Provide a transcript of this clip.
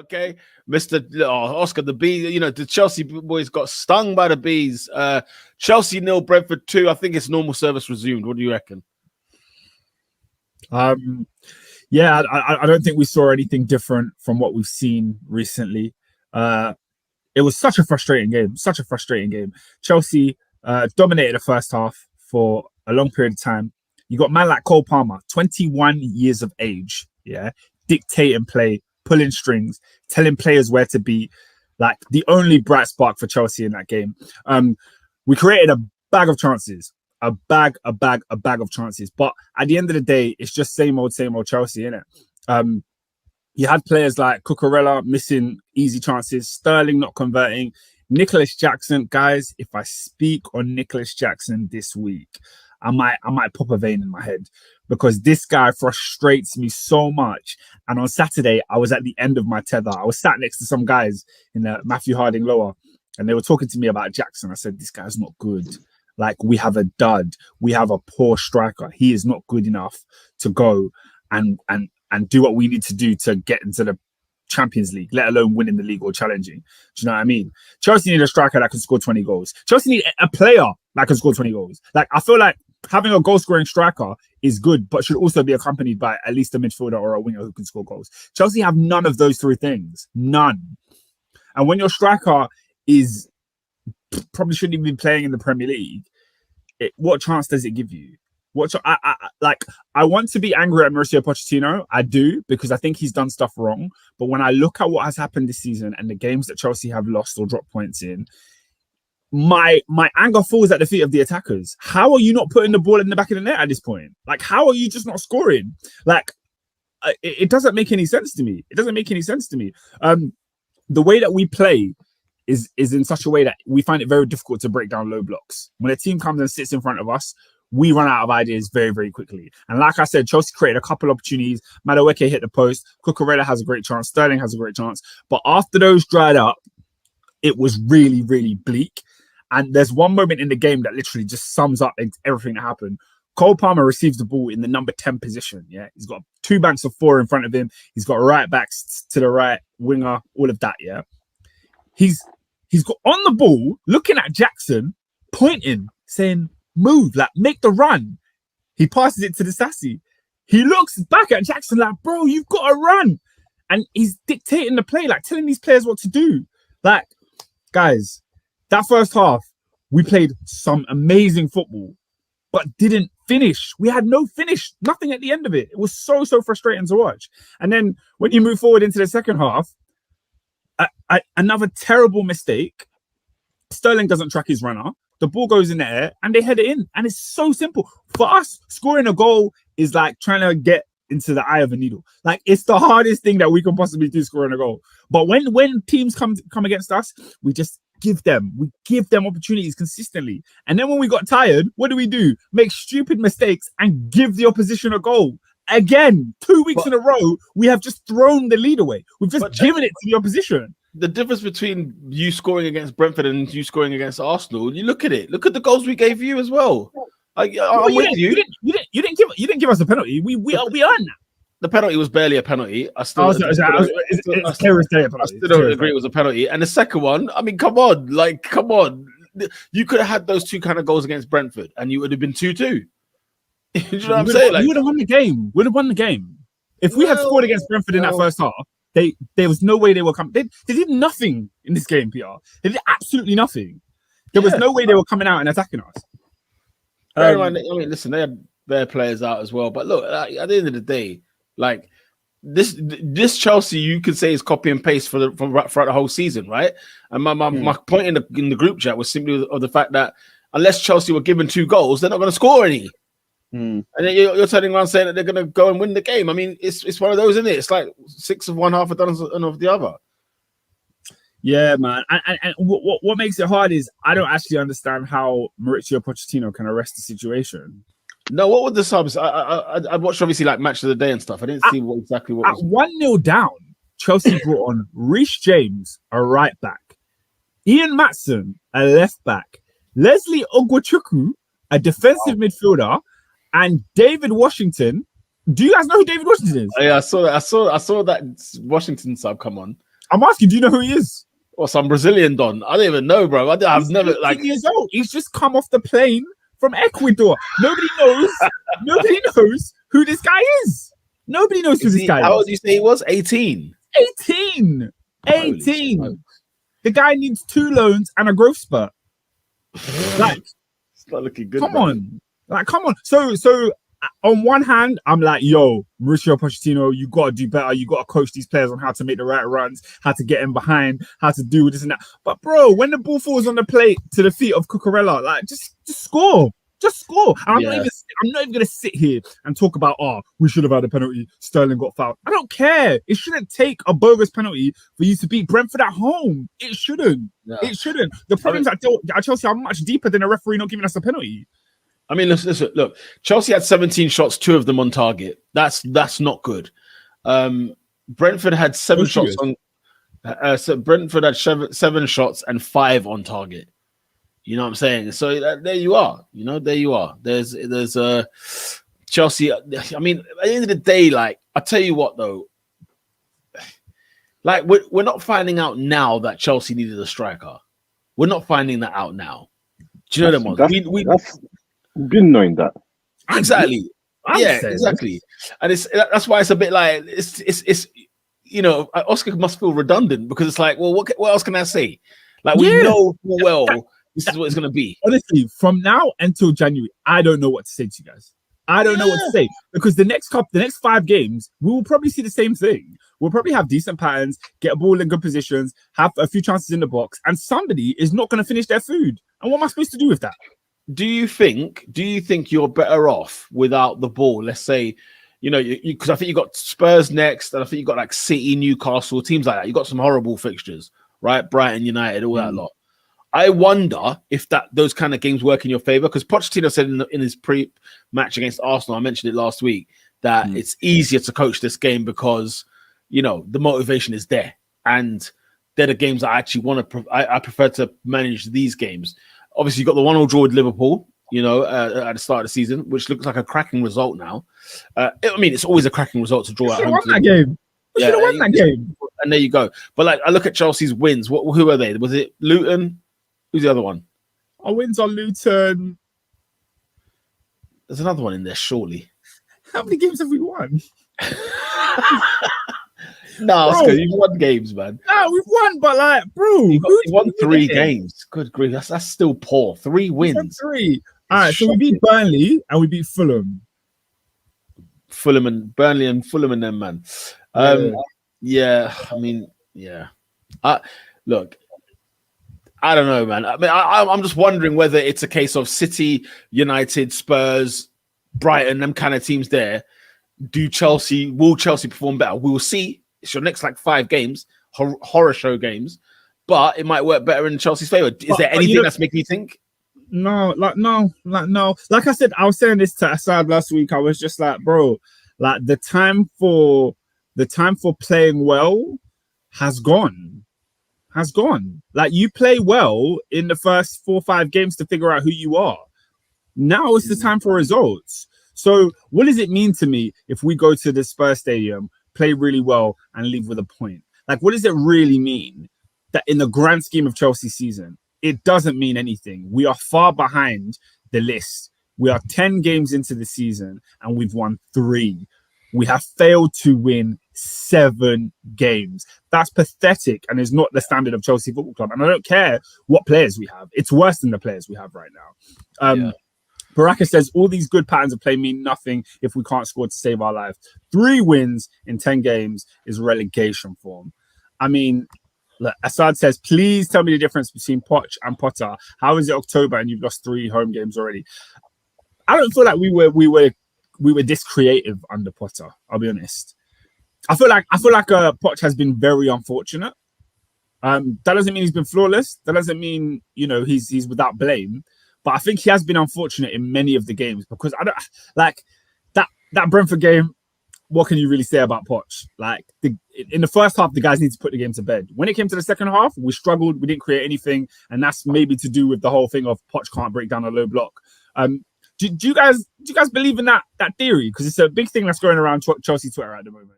Okay, Mr. Oscar the Bee. You know, the Chelsea boys got stung by the bees. Chelsea 0, Brentford 2. I think it's normal service resumed. What do you reckon? Yeah, I don't think we saw anything different from what we've seen recently. It was such a frustrating game. Chelsea dominated the first half for a long period of time. You got a man like Cole Palmer, 21 years of age, yeah, dictating play, pulling strings, telling players where to be, like the only bright spark for Chelsea in that game. We created a bag of chances, a bag of chances. But at the end of the day, it's just same old Chelsea, innit? You had players like Cucurella missing easy chances, Sterling not converting, Nicholas Jackson. Guys, if I speak on Nicholas Jackson this week, I might pop a vein in my head because this guy frustrates me so much. And on Saturday, I was at the end of my tether. I was sat next to some guys in the Matthew Harding lower, and they were talking to me about Jackson. I said, this guy's not good. Like, we have a dud. We have a poor striker. He is not good enough to go and do what we need to do to get into the Champions League, let alone winning the league or challenging. Do you know what I mean? Chelsea need a striker that can score 20 goals. Chelsea need a player that can score 20 goals. Like, I feel like having a goal-scoring striker is good, but should also be accompanied by at least a midfielder or a winger who can score goals. Chelsea have none of those three things. None. And when your striker is probably shouldn't even be playing in the Premier League, what chance does it give you? I want to be angry at Mauricio Pochettino. I do, because I think he's done stuff wrong. But when I look at what has happened this season and the games that Chelsea have lost or dropped points in, my anger falls at the feet of the attackers. How are you not putting the ball in the back of the net at this point? Like, how are you just not scoring? Like, it doesn't make any sense to me. The way that we play is in such a way that we find it very difficult to break down low blocks. When a team comes and sits in front of us, we run out of ideas very, very quickly. And like I said, Chelsea created a couple opportunities. Madueke hit the post. Cucurella has a great chance. Sterling has a great chance. But after those dried up, it was really, really bleak. And there's one moment in the game that literally just sums up everything that happened. Cole Palmer receives the ball in the number 10 position. Yeah, he's got two banks of four in front of him. He's got right backs to the right, winger, all of that. Yeah, he's got on the ball, looking at Jackson, pointing, saying, "Move, like make the run." He passes it to the Sassy. He looks back at Jackson like, "Bro, you've got to run," and he's dictating the play, like telling these players what to do. Like, guys, that first half, we played some amazing football, but didn't finish. We had no finish, nothing at the end of it. It was so frustrating to watch. And then when you move forward into the second half, another terrible mistake. Sterling doesn't track his runner. The ball goes in the air and they head it in. And it's so simple. For us, scoring a goal is like trying to get into the eye of a needle. Like, it's the hardest thing that we can possibly do, scoring a goal. But when teams come against us, we just give them opportunities consistently. And then when we got tired, what do? Make stupid mistakes and give the opposition a goal. Again, 2 weeks in a row, we have just thrown the lead away. We've just given it to the opposition. The difference between you scoring against Brentford and you scoring against Arsenal, you look at it. Look at the goals we gave you as well. I'm with you. You didn't give us a penalty. We earned that. The penalty was barely a penalty. I still don't agree it was a penalty. And the second one, I mean, come on. You could have had those two kind of goals against Brentford and you would have been 2-2. You know what I'm saying? We would have won the game. If we had scored against Brentford in that first half, there was no way they were coming. They did nothing in this game, PR. They did absolutely nothing. There was no way they were coming out and attacking us. I mean, listen, they had their players out as well. But look, at the end of the day, like this Chelsea, you could say is copy and paste from throughout the whole season, right? And my point in the group chat was simply of the fact that unless Chelsea were given 2 goals, they're not going to score any. And then you're turning around saying that they're going to go and win the game. I mean, it's one of those, isn't it? It's like 6 of one, half a dozen of the other. Yeah, man. And what makes it hard is I don't actually understand how Mauricio Pochettino can arrest the situation. No, what were the subs? I watched obviously like Match of the Day and stuff. I didn't see exactly what was. 1-0 down, Chelsea brought on Reece James, a right back, Ian Maatson, a left back, Leslie Ogwachukwu, a defensive midfielder, and David Washington. Do you guys know who David Washington is? Yeah, I saw that. I saw that Washington sub come on. I'm asking, do you know who he is? Or some Brazilian don? I don't even know, bro. I've never 18 years old. He's just come off the plane from Ecuador. Nobody knows. Nobody knows who this guy is. Nobody knows who this guy is. How old do you say he was? 18. 18. 18. The guy needs 2 loans and a growth spurt. Like, it's not looking good. Come on. So on one hand, I'm like, yo, Mauricio Pochettino, you gotta do better. You gotta coach these players on how to make the right runs, how to get in behind, how to do this and that. But bro, when the ball falls on the plate to the feet of Cucurella, like just score. Just score. And I'm not even gonna sit here and talk about, we should have had a penalty. Sterling got fouled. I don't care. It shouldn't take a bogus penalty for you to beat Brentford at home. It shouldn't. Yeah. It shouldn't. The problems at Chelsea are much deeper than a referee not giving us a penalty. I mean, listen, look, Chelsea had 17 shots, 2 of them on target. That's not good. Brentford had 7 shots on. So Brentford had 7 shots and 5 on target. You know what I'm saying? So there you are. There you are. There's Chelsea. I mean, at the end of the day, like, I tell you what though, like we're not finding out now that Chelsea needed a striker. We're not finding that out now. Do you know them ones? We've been knowing that. Exactly. Exactly. And that's why it's a bit like it's Oscar must feel redundant because it's like, well, what else can I say? Like we know well this is what it's gonna be. Honestly, from now until January, I don't know what to say to you guys. I don't know what to say because the next 5 games, we will probably see the same thing. We'll probably have decent patterns, get a ball in good positions, have a few chances in the box, and somebody is not going to finish their food. And what am I supposed to do with that? Do you think you're better off without the ball? Let's say, because I think you got Spurs next, and I think you got like City, Newcastle, teams like that. You got some horrible fixtures, right? Brighton, United, all that lot. I wonder if those kind of games work in your favor because Pochettino said in his pre-match against Arsenal, I mentioned it last week, that it's easier to coach this game because the motivation is there, and they're the games I actually want to. I prefer to manage these games. Obviously, you got the 1-1 draw with Liverpool, at the start of the season, which looks like a cracking result now. I mean, it's always a cracking result to draw at home. That game. We should have won that game. And there you go. But like, I look at Chelsea's wins. Who are they? Was it Luton? Who's the other one? Our wins on Luton. There's another one in there, surely. How many games have we won? No, Oscar, you've won games, man. No, we've won, but like, bro, you won 3 games. Good grief, that's still poor. 3 wins. 3. All right, so we beat Burnley and we beat Fulham. Burnley and Fulham and them, man. I mean, look, I don't know, man. I mean, I'm just wondering whether it's a case of City, United, Spurs, Brighton, them kind of teams there. Will Chelsea perform better? We will see. It's your next 5 games, horror show games, but it might work better in Chelsea's favor. Is there anything that's making you think? No. Like I said, I was saying this to Assad last week. I was just like, bro, like the time for playing well has gone. Like you play well in the first 4 or 5 games to figure out who you are. Now it's the time for results. So what does it mean to me if we go to the Spurs Stadium, play really well and leave with a point? Like, what does it really mean that in the grand scheme of Chelsea's season, it doesn't mean anything. We are far behind the list. We are 10 games into the season and we've won 3. We have failed to win 7 games. That's pathetic and is not the standard of Chelsea Football Club. And I don't care what players we have. It's worse than the players we have right now. Baraka says, all these good patterns of play mean nothing if we can't score to save our life. 3 wins in 10 games is relegation form. I mean, look, Assad says, please tell me the difference between Poch and Potter. How is it October and you've lost 3 home games already? I don't feel like we were this creative under Potter. I'll be honest. I feel like Poch has been very unfortunate. That doesn't mean he's been flawless. That doesn't mean he's without blame. But I think he has been unfortunate in many of the games because I don't like that Brentford game. What can you really say about Poch? Like in the first half, the guys need to put the game to bed. When it came to the second half, we struggled. We didn't create anything, and that's maybe to do with the whole thing of Poch can't break down a low block. Do you guys believe in that theory? Because it's a big thing that's going around Chelsea Twitter at the moment.